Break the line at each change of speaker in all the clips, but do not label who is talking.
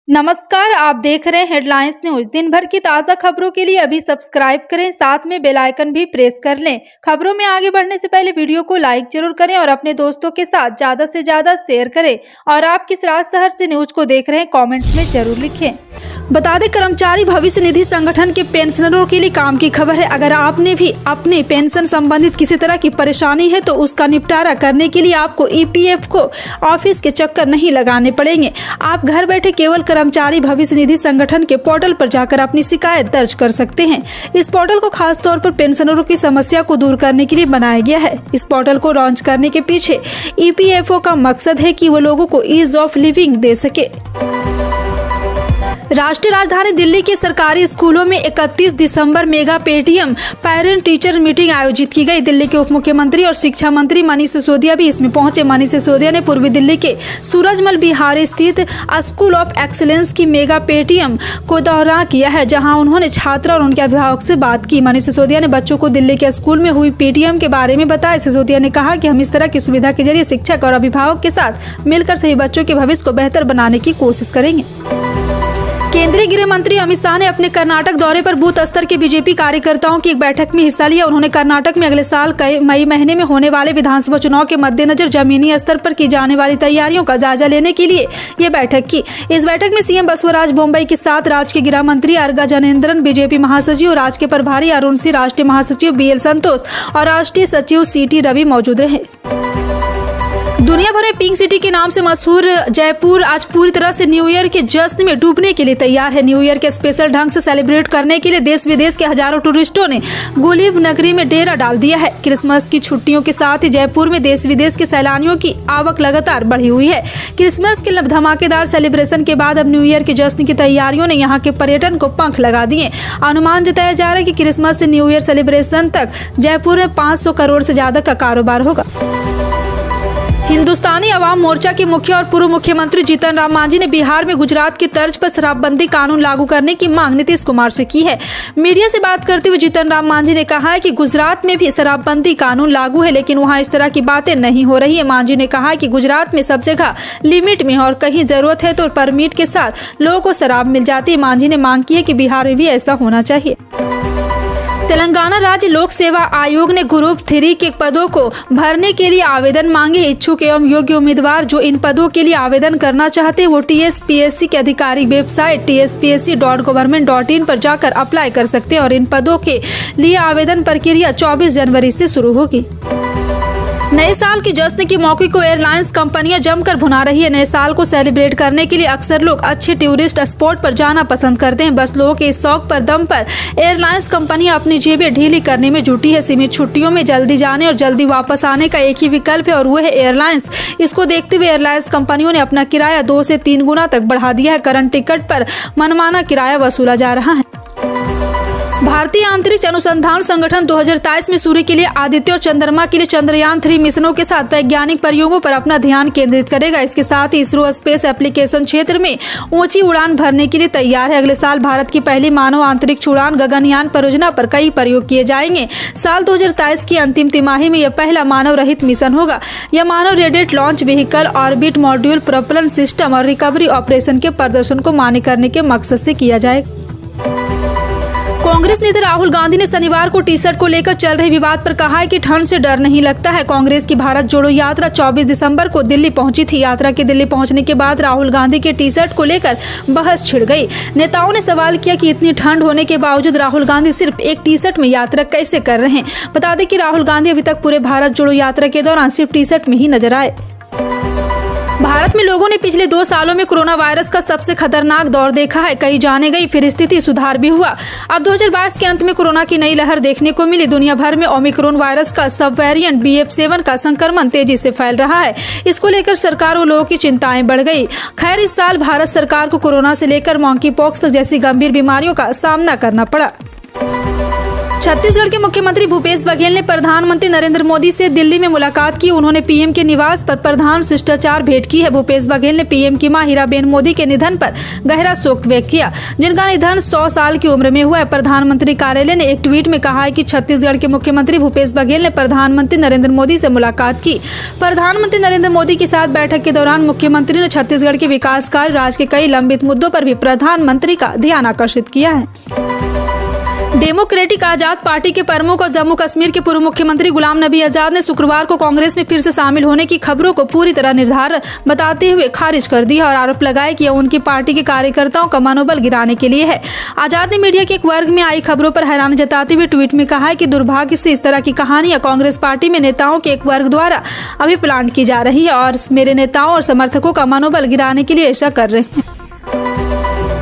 नमस्कार, आप देख रहे हैं हेडलाइंस न्यूज। दिन भर की ताज़ा खबरों के लिए अभी सब्सक्राइब करें, साथ में बेल आइकन भी प्रेस कर लें। खबरों में आगे बढ़ने से पहले वीडियो को लाइक जरूर करें और अपने दोस्तों के साथ ज़्यादा से ज़्यादा शेयर करें। और आप किस राज्य शहर से न्यूज को देख रहे हैं कमेंट में जरूर लिखें। बता दें, कर्मचारी भविष्य निधि संगठन के पेंशनरों के लिए काम की खबर है। अगर आपने भी अपने पेंशन संबंधित किसी तरह की परेशानी है तो उसका निपटारा करने के लिए आपको ईपीएफ को ऑफिस के चक्कर नहीं लगाने पड़ेंगे। आप घर बैठे केवल कर्मचारी भविष्य निधि संगठन के पोर्टल पर जाकर अपनी शिकायत दर्ज कर सकते हैं। इस पोर्टल को खास तौर पर पेंशनरों की समस्या को दूर करने के लिए बनाया गया है। इस पोर्टल को लॉन्च करने के पीछे ईपीएफओ का मकसद है कि वो लोगों को ईज ऑफ लिविंग दे सके। राष्ट्रीय राजधानी दिल्ली के सरकारी स्कूलों में 31 दिसंबर mega PTM parent teacher meeting आयोजित की गई। दिल्ली के उप मुख्यमंत्री और शिक्षा मंत्री मनीष सिसोदिया भी इसमें पहुंचे। मनीष सिसोदिया ने पूर्वी दिल्ली के सूरजमल बिहार स्थित स्कूल ऑफ एक्सीलेंस की मेगा पेटीएम को दौरा किया है, जहां उन्होंने छात्र और उनके अभिभावक से बात की। मनीष सिसोदिया ने बच्चों को दिल्ली के स्कूल में हुई पेटीएम के बारे में बताया। सिसोदिया ने कहा कि हम इस तरह की सुविधा के जरिए शिक्षक और अभिभावक के साथ मिलकर सभी बच्चों के भविष्य को बेहतर बनाने की कोशिश करेंगे। केंद्रीय गृह मंत्री अमित शाह ने अपने कर्नाटक दौरे पर बूथ स्तर के बीजेपी कार्यकर्ताओं की एक बैठक में हिस्सा लिया। उन्होंने कर्नाटक में अगले साल मई महीने में होने वाले विधानसभा चुनाव के मद्देनजर जमीनी स्तर पर की जाने वाली तैयारियों का जायजा लेने के लिए ये बैठक की। इस बैठक में सीएम बसवराज बोम्मई के साथ राज्य के गृह मंत्री अर्गा जनेंद्रन, बीजेपी महासचिव राज्य के प्रभारी अरुण सिंह, राष्ट्रीय महासचिव बीएल संतोष और राष्ट्रीय सचिव सीटी रवि मौजूद रहे। दुनिया भर में पिंक सिटी के नाम से मशहूर जयपुर आज पूरी तरह से न्यू ईयर के जश्न में डूबने के लिए तैयार है। न्यू ईयर के स्पेशल ढंग से सेलिब्रेट करने के लिए देश विदेश के हजारों टूरिस्टों ने गुलीब नगरी में डेरा डाल दिया है। क्रिसमस की छुट्टियों के साथ ही जयपुर में देश विदेश के सैलानियों की आवक लगातार बढ़ी हुई है। क्रिसमस के धमाकेदार सेलिब्रेशन के बाद अब न्यू ईयर के जश्न की तैयारियों ने यहाँ के पर्यटन को पंख लगा दिए। अनुमान जताया जा रहा है कि क्रिसमस से न्यू ईयर सेलिब्रेशन तक जयपुर में 500 करोड़ से ज्यादा का कारोबार होगा। हिंदुस्तानी अवाम मोर्चा के मुखिया और पूर्व मुख्यमंत्री जीतन राम मांझी ने बिहार में गुजरात की तर्ज पर शराबबंदी कानून लागू करने की मांग नीतीश कुमार से की है। मीडिया से बात करते हुए जीतन राम मांझी ने कहा है कि गुजरात में भी शराबबंदी कानून लागू है, लेकिन वहां इस तरह की बातें नहीं हो रही है। मांझी ने कहा कि गुजरात में सब जगह लिमिट में और कहीं जरूरत है तो परमिट के साथ लोगों को शराब मिल जाती है। मांझी ने मांग की है कि बिहार में भी ऐसा होना चाहिए। तेलंगाना राज्य लोक सेवा आयोग ने ग्रुप 3 के पदों को भरने के लिए आवेदन मांगे। इच्छुक एवं योग्य उम्मीदवार जो इन पदों के लिए आवेदन करना चाहते हैं वो TSPSC के आधिकारिक वेबसाइट tspsc.government.in पर जाकर अप्लाई कर सकते हैं और इन पदों के लिए आवेदन प्रक्रिया 24 जनवरी से शुरू होगी। नए साल के जश्न के मौके को एयरलाइंस कंपनियां जमकर भुना रही है। नए साल को सेलिब्रेट करने के लिए अक्सर लोग अच्छे टूरिस्ट स्पॉट पर जाना पसंद करते हैं। बस लोगों के इस शौक पर दम पर एयरलाइंस कंपनियां अपनी जेबें ढीली करने में जुटी है। सीमित छुट्टियों में जल्दी जाने और जल्दी वापस आने का एक ही विकल्प है और वो है एयरलाइंस। इसको देखते हुए एयरलाइंस कंपनियों ने अपना किराया 2 से 3 गुना तक बढ़ा दिया है। करंट टिकट पर मनमाना किराया वसूला जा रहा है। भारतीय अंतरिक्ष अनुसंधान संगठन 2023 में सूर्य के लिए आदित्य और चंद्रमा के लिए चंद्रयान 3 मिशनों के साथ वैज्ञानिक प्रयोगों पर अपना ध्यान केंद्रित करेगा। इसके साथ ही इसरो स्पेस एप्लीकेशन क्षेत्र में ऊंची उड़ान भरने के लिए तैयार है। अगले साल भारत की पहली मानव अंतरिक्ष उड़ान गगनयान परियोजना पर कई प्रयोग किए जाएंगे। साल 2023 की अंतिम तिमाही में यह पहला मानव रहित मिशन होगा। यह मानव rated launch vehicle, orbit module, propulsion system और रिकवरी ऑपरेशन के प्रदर्शन को मान्य करने के मकसद से किया जाएगा। कांग्रेस नेता राहुल गांधी ने शनिवार को टी शर्ट को लेकर चल रहे विवाद पर कहा है कि ठंड से डर नहीं लगता है। कांग्रेस की भारत जोड़ो यात्रा 24 दिसंबर को दिल्ली पहुंची थी। यात्रा के दिल्ली पहुंचने के बाद राहुल गांधी के टी शर्ट को लेकर बहस छिड़ गई। नेताओं ने सवाल किया कि इतनी ठंड होने के बावजूद राहुल गांधी सिर्फ एक टी शर्ट में यात्रा कैसे कर रहे हैं। बता दें कि राहुल गांधी अभी तक पूरे भारत जोड़ो यात्रा के दौरान सिर्फ टी शर्ट में ही नजर आए। भारत में लोगों ने पिछले 2 सालों में कोरोना वायरस का सबसे खतरनाक दौर देखा है। कई जाने गई, फिर स्थिति सुधार भी हुआ। अब 2022 के अंत में कोरोना की नई लहर देखने को मिली। दुनिया भर में ओमिक्रॉन वायरस का सब वेरिएंट BF7 का संक्रमण तेजी से फैल रहा है। इसको लेकर सरकार और लोगों की चिंताएं बढ़ गई। खैर, इस साल भारत सरकार को कोरोना से लेकर मंकी पॉक्स जैसी गंभीर बीमारियों का सामना करना पड़ा। छत्तीसगढ़ के मुख्यमंत्री भूपेश बघेल ने प्रधानमंत्री नरेंद्र मोदी से दिल्ली में मुलाकात की। उन्होंने पीएम के निवास पर प्रधान शिष्टाचार भेंट की है। भूपेश बघेल ने पीएम की मां हीराबेन मोदी के निधन पर गहरा शोक व्यक्त किया, जिनका निधन 100 साल की उम्र में हुआ है। प्रधानमंत्री कार्यालय ने एक ट्वीट में कहा है कि छत्तीसगढ़ के मुख्यमंत्री भूपेश बघेल ने प्रधानमंत्री नरेंद्र मोदी से मुलाकात की। प्रधानमंत्री नरेंद्र मोदी के साथ बैठक के दौरान मुख्यमंत्री ने छत्तीसगढ़ के विकास कार्य, राज्य के कई लंबित मुद्दों पर भी प्रधानमंत्री का ध्यान आकर्षित किया है। डेमोक्रेटिक आजाद पार्टी के प्रमुख और जम्मू कश्मीर के पूर्व मुख्यमंत्री गुलाम नबी आजाद ने शुक्रवार को कांग्रेस में फिर से शामिल होने की खबरों को पूरी तरह निर्धार बताते हुए खारिज कर दिया और आरोप लगाया कि यह उनकी पार्टी के कार्यकर्ताओं का मनोबल गिराने के लिए है। आजाद ने मीडिया के एक वर्ग में आई खबरों पर हैरानी जताते हुए ट्वीट में कहा है कि दुर्भाग्य से इस तरह की कहानियां कांग्रेस पार्टी में नेताओं के एक वर्ग द्वारा अभी प्लांट की जा रही है और मेरे नेताओं और समर्थकों का मनोबल गिराने के लिए ऐसा कर रहे हैं।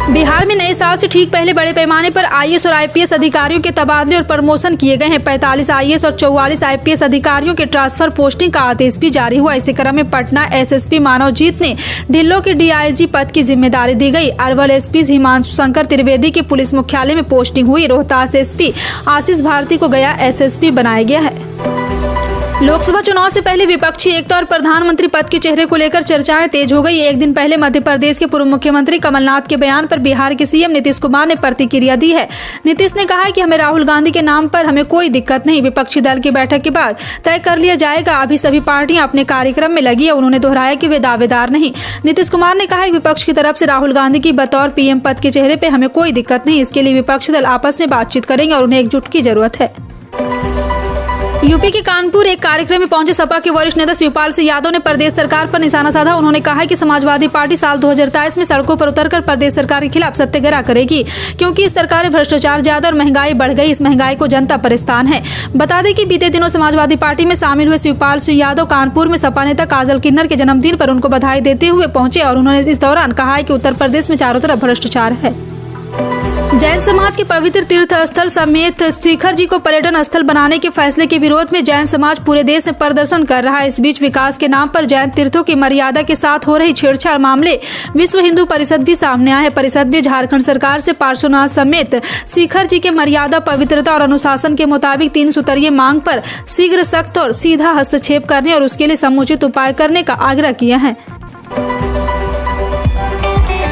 बिहार में नए साल से ठीक पहले बड़े पैमाने पर आईएएस और आईपीएस अधिकारियों के तबादले और प्रमोशन किए गए हैं। 45 आईएएस और 44 आईपीएस अधिकारियों के ट्रांसफर पोस्टिंग का आदेश भी जारी हुआ। इसी क्रम में पटना एसएसपी मानवजीत ने ढिल्लो के डीआईजी पद की जिम्मेदारी दी गई। अरवल एसपी हिमांशु शंकर त्रिवेदी की पुलिस मुख्यालय में पोस्टिंग हुई। रोहतास एसपी आशीष भारती को गया एसएसपी बनाया गया है। लोकसभा चुनाव से पहले विपक्षी एकता और प्रधानमंत्री पद के चेहरे को लेकर चर्चाएं तेज हो गई। एक दिन पहले मध्य प्रदेश के पूर्व मुख्यमंत्री कमलनाथ के बयान पर बिहार के सीएम नीतीश कुमार ने प्रतिक्रिया दी है। नीतीश ने कहा है कि हमें राहुल गांधी के नाम पर हमें कोई दिक्कत नहीं, विपक्षी दल की बैठक के बाद तय कर लिया जाएगा। अभी सभी पार्टियां अपने कार्यक्रम में लगी है। उन्होंने दोहराया कि वे दावेदार नहीं। नीतीश कुमार ने कहा है विपक्ष की तरफ से राहुल गांधी की बतौर पीएम पद के चेहरे पे हमें कोई दिक्कत नहीं। इसके लिए विपक्षी दल आपस में बातचीत करेंगे और उन्हें एकजुट की जरूरत है। यूपी के कानपुर एक कार्यक्रम में पहुंचे सपा के वरिष्ठ नेता शिवपाल सिंह यादव ने प्रदेश सरकार पर निशाना साधा। उन्होंने कहा कि समाजवादी पार्टी साल 2023 में सड़कों पर उतरकर प्रदेश सरकार के खिलाफ सत्याग्रह करेगी, क्योंकि इस सरकार में भ्रष्टाचार ज्यादा और महंगाई बढ़ गई। इस महंगाई को जनता परेशान है। बता दें कि बीते दिनों समाजवादी पार्टी में शामिल हुए शिवपाल सिंह यादव कानपुर में सपा नेता काजल किन्नर के जन्मदिन पर उनको बधाई देते हुए पहुंचे और उन्होंने इस दौरान कहा है कि उत्तर प्रदेश में चारों तरफ भ्रष्टाचार है। जैन समाज के पवित्र तीर्थ स्थल समेत शिखर जी को पर्यटन स्थल बनाने के फैसले के विरोध में जैन समाज पूरे देश में प्रदर्शन कर रहा है। इस बीच विकास के नाम पर जैन तीर्थों की मर्यादा के साथ हो रही छेड़छाड़ मामले विश्व हिंदू परिषद भी सामने आया है। परिषद ने झारखंड सरकार से पार्श्वनाथ समेत शिखर जी के मर्यादा, पवित्रता और अनुशासन के मुताबिक 3 सूत्रीय मांग पर शीघ्र, सख्त और सीधा हस्तक्षेप करने और उसके लिए समुचित उपाय करने का आग्रह किया है।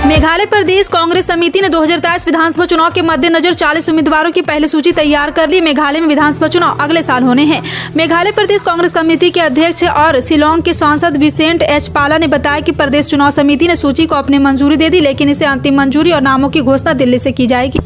मेघालय प्रदेश कांग्रेस समिति ने 2023 विधानसभा चुनाव के मद्देनजर 40 उम्मीदवारों की पहली सूची तैयार कर ली। मेघालय में विधानसभा चुनाव अगले साल होने हैं। मेघालय प्रदेश कांग्रेस कमेटी के अध्यक्ष और शिलोंग के सांसद विसेंट एच पाला ने बताया कि प्रदेश चुनाव समिति ने सूची को अपनी मंजूरी दे दी, लेकिन इसे अंतिम मंजूरी और नामों की घोषणा दिल्ली से की जाएगी।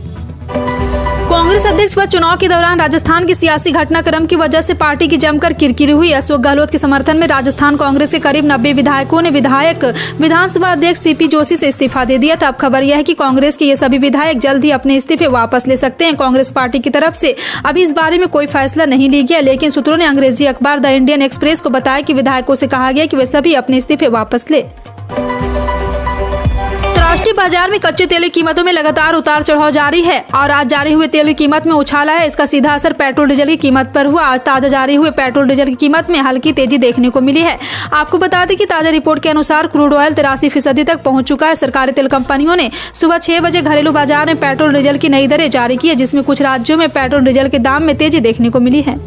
कांग्रेस अध्यक्ष पद चुनाव के दौरान राजस्थान के सियासी घटनाक्रम की वजह से पार्टी की जमकर किरकिरी हुई। अशोक गहलोत के समर्थन में राजस्थान कांग्रेस के करीब 90 विधायकों ने विधानसभा अध्यक्ष सीपी जोशी से इस्तीफा दे दिया था। अब खबर यह है कि कांग्रेस के ये सभी विधायक जल्द ही अपने इस्तीफे वापस ले सकते हैं। कांग्रेस पार्टी की तरफ से अभी इस बारे में कोई फैसला नहीं लिया गया, लेकिन सूत्रों ने अंग्रेजी अखबार द इंडियन एक्सप्रेस को बताया कि विधायकों से कहा गया कि वे सभी अपने इस्तीफे वापस ले। राष्ट्रीय बाजार में कच्चे तेल की कीमतों में लगातार उतार चढ़ाव जारी है और आज जारी हुए तेल की कीमत में उछाल है। इसका सीधा असर पेट्रोल डीजल की कीमत पर हुआ। आज ताजा जारी हुए पेट्रोल डीजल की कीमत में हल्की तेजी देखने को मिली है। आपको बता दें कि ताजा रिपोर्ट के अनुसार क्रूड ऑयल 83% तक पहुंच चुका है। सरकारी तेल कंपनियों ने सुबह 6 बजे घरेलू बाजार में पेट्रोल डीजल की नई दरें जारी की है, जिसमें कुछ राज्यों में पेट्रोल डीजल के दाम में तेजी देखने को मिली है।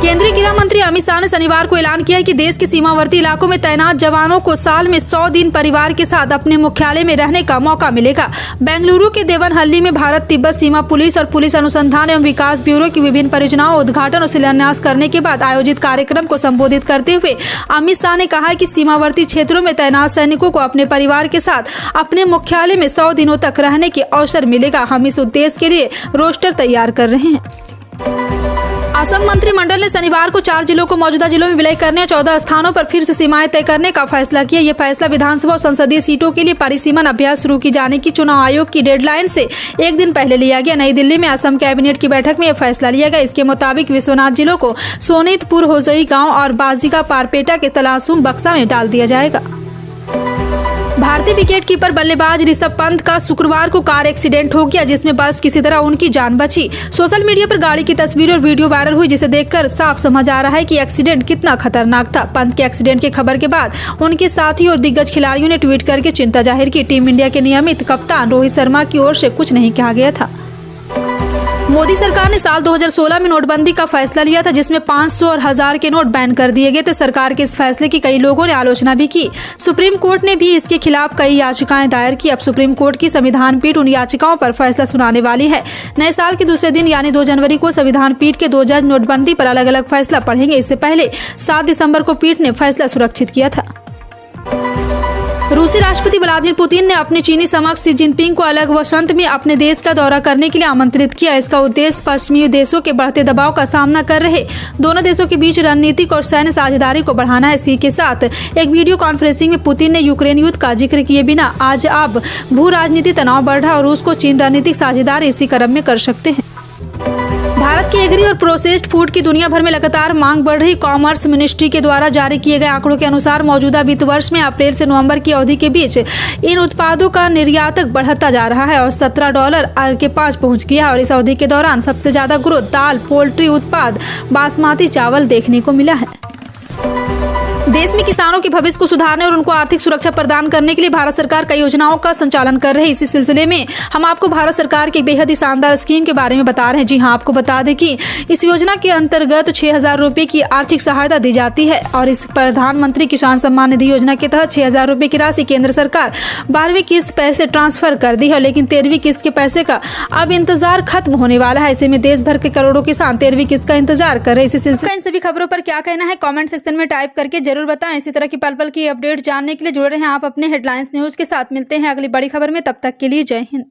केंद्रीय गृह मंत्री अमित शाह ने शनिवार को ऐलान किया है कि देश के सीमावर्ती इलाकों में तैनात जवानों को साल में 100 दिन परिवार के साथ अपने मुख्यालय में रहने का मौका मिलेगा। बेंगलुरु के देवनहल्ली में भारत तिब्बत सीमा पुलिस और पुलिस अनुसंधान एवं विकास ब्यूरो की विभिन्न परियोजनाओं उद्घाटन और शिलान्यास करने के बाद आयोजित कार्यक्रम को संबोधित करते हुए अमित शाह ने कहा कि सीमावर्ती क्षेत्रों में तैनात सैनिकों को अपने परिवार के साथ अपने मुख्यालय में 100 दिनों तक रहने के अवसर मिलेगा। हम इस उद्देश्य के लिए रोस्टर तैयार कर रहे हैं। असम मंत्रिमंडल ने शनिवार को 4 जिलों को मौजूदा जिलों में विलय करने और 14 स्थानों पर फिर से सीमाएं तय करने का फैसला किया। यह फैसला विधानसभा और संसदीय सीटों के लिए परिसीमन अभ्यास शुरू की जाने की चुनाव आयोग की डेडलाइन से एक दिन पहले लिया गया। नई दिल्ली में असम कैबिनेट की बैठक में यह फैसला लिया गया। इसके मुताबिक विश्वनाथ जिलों को सोनीतपुर, होजई गाँव और बाजिका पारपेटा के तलासुम बक्सा में डाल दिया जाएगा। भारतीय विकेटकीपर बल्लेबाज ऋषभ पंत का शुक्रवार को कार एक्सीडेंट हो गया, जिसमें बस किसी तरह उनकी जान बची। सोशल मीडिया पर गाड़ी की तस्वीर और वीडियो वायरल हुई, जिसे देखकर साफ समझ आ रहा है कि एक्सीडेंट कितना खतरनाक था। पंत के एक्सीडेंट की खबर के बाद उनके साथी और दिग्गज खिलाड़ियों ने ट्वीट करके चिंता जाहिर की। टीम इंडिया के नियमित कप्तान रोहित शर्मा की ओर से कुछ नहीं कहा गया था। मोदी सरकार ने साल 2016 में नोटबंदी का फैसला लिया था, जिसमें 500 और 1000 के नोट बैन कर दिए गए थे। सरकार के इस फैसले की कई लोगों ने आलोचना भी की। सुप्रीम कोर्ट ने भी इसके खिलाफ कई याचिकाएं दायर की। अब सुप्रीम कोर्ट की संविधान पीठ उन याचिकाओं पर फैसला सुनाने वाली है। नए साल के दूसरे दिन यानी 2 जनवरी को संविधान पीठ के 2 जज नोटबंदी पर अलग अलग फैसला पढ़ेंगे। इससे पहले 7 दिसंबर को पीठ ने फैसला सुरक्षित किया था। रूसी राष्ट्रपति व्लादिमीर पुतिन ने अपने चीनी समकक्ष शी जिनपिंग को अगले वसंत में अपने देश का दौरा करने के लिए आमंत्रित किया। इसका उद्देश्य पश्चिमी देशों के बढ़ते दबाव का सामना कर रहे दोनों देशों के बीच रणनीतिक और सैन्य साझेदारी को बढ़ाना है। शी के साथ एक वीडियो कॉन्फ्रेंसिंग में पुतिन ने यूक्रेन युद्ध का जिक्र किए बिना आज अब भू राजनीति तनाव बढ़ रहा और रूस को चीन रणनीतिक साझेदारी इसी क्रम में कर सकते हैं। भारत की एग्री और प्रोसेस्ड फूड की दुनिया भर में लगातार मांग बढ़ रही। कॉमर्स मिनिस्ट्री के द्वारा जारी किए गए आंकड़ों के अनुसार मौजूदा वित्त वर्ष में अप्रैल से नवंबर की अवधि के बीच इन उत्पादों का निर्यात बढ़ता जा रहा है और $17 के पास पहुंच गया है। और इस अवधि के दौरान सबसे ज्यादा ग्रोथ दाल, पोल्ट्री उत्पाद, बासमती चावल देखने को मिला है। देश में किसानों के भविष्य को सुधारने और उनको आर्थिक सुरक्षा प्रदान करने के लिए भारत सरकार कई योजनाओं का संचालन कर रही है। इसी सिलसिले में हम आपको भारत सरकार की बेहद ही शानदार स्कीम के बारे में बता रहे हैं। जी हां, आपको बता दें कि इस योजना के अंतर्गत 6000 रुपये की आर्थिक सहायता दी जाती है। और इस प्रधानमंत्री किसान सम्मान निधि योजना के तहत 6000 रुपये की राशि केंद्र सरकार 12वीं किस्त पैसे ट्रांसफर कर दी है, लेकिन 13वीं किस्त के पैसे का अब इंतजार खत्म होने वाला है। ऐसे में देश भर के करोड़ों किसान 13वीं किस्त का इंतजार कर रहे हैं। इसी सिलसिले में इन सभी खबरों पर क्या कहना है कमेंट सेक्शन में टाइप करके जरूर बताएं। इसी तरह की पल पल की अपडेट जानने के लिए जुड़े रहें आप अपने हेडलाइंस न्यूज के साथ। मिलते हैं अगली बड़ी खबर में, तब तक के लिए जय हिंद।